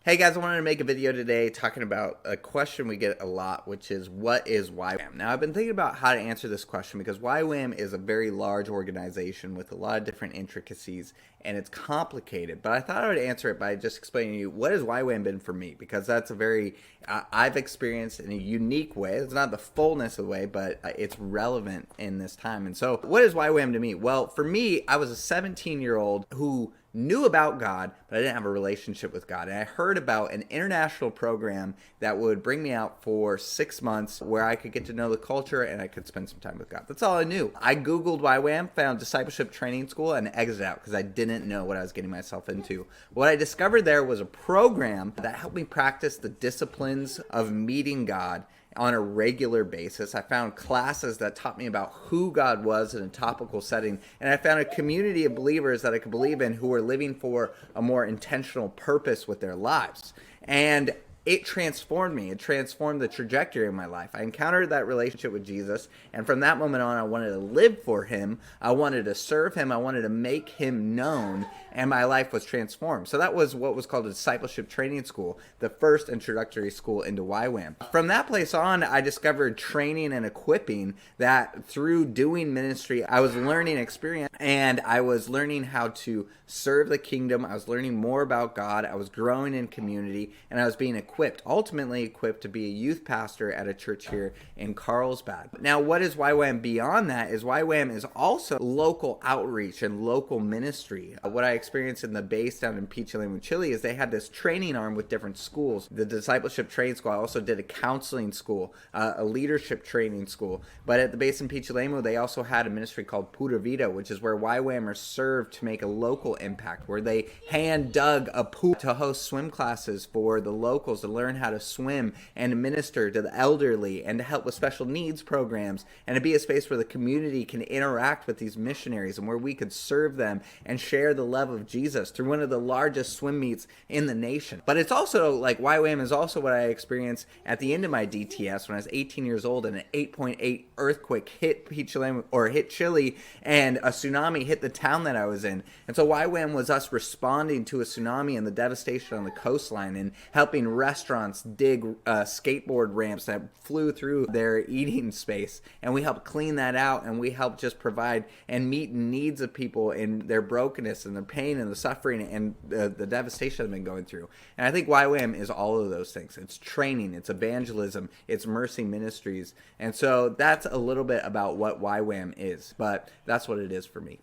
Hey guys, I wanted to make a video today talking about a question we get a lot, which is what is YWAM? Now, I've been thinking about how to answer this question because YWAM is a very large organization with a lot of different intricacies and it's complicated, but I thought I would answer it by just explaining to you what has YWAM been for me, because that's a very, I've experienced in a unique way. It's not the fullness of the way, but it's relevant in this time. And so what is YWAM to me? Well, for me, I was a 17-year-old who knew about God, but I didn't have a relationship with God. And I heard about an international program that would bring me out for 6 months where I could get to know the culture and I could spend some time with God. That's all I knew. I Googled YWAM, found Discipleship Training School, and exited out because I didn't know what I was getting myself into. What I discovered there was a program that helped me practice the disciplines of meeting God on a regular basis. I found classes that taught me about who God was in a topical setting, and I found a community of believers that I could believe in who were living for a more intentional purpose with their lives. And it transformed me. It transformed the trajectory of my life. I encountered that relationship with Jesus, and from that moment on, I wanted to live for him. I wanted to serve him. I wanted to make him known, and my life was transformed. So that was what was called a Discipleship Training School, the first introductory school into YWAM. From that place on, I discovered training and equipping that through doing ministry, I was learning experience, and I was learning how to serve the kingdom. I was learning more about God. I was growing in community, and I was being ultimately equipped to be a youth pastor at a church here in Carlsbad. Now, what is YWAM beyond that is YWAM is also local outreach and local ministry. What I experienced in the base down in Pichilemu, Chile is they had this training arm with different schools. The Discipleship Training School, I also did a counseling school, a leadership training school. But at the base in Pichilemu, they also had a ministry called Pura Vida, which is where YWAMers served to make a local impact, where they hand dug a pool to host swim classes for the locals to learn how to swim and to minister to the elderly and to help with special needs programs and to be a space where the community can interact with these missionaries and where we could serve them and share the love of Jesus through one of the largest swim meets in the nation. But it's also like YWAM is also what I experienced at the end of my DTS when I was 18 years old and an 8.8 earthquake hit Chile and a tsunami hit the town that I was in. And so YWAM was us responding to a tsunami and the devastation on the coastline and helping restaurants dig skateboard ramps that flew through their eating space, and we helped clean that out, and we helped just provide and meet needs of people in their brokenness and their pain and the suffering and the devastation they've been going through. And I think YWAM is all of those things. It's training, it's evangelism, it's mercy ministries, and so that's a little bit about what YWAM is, but that's what it is for me.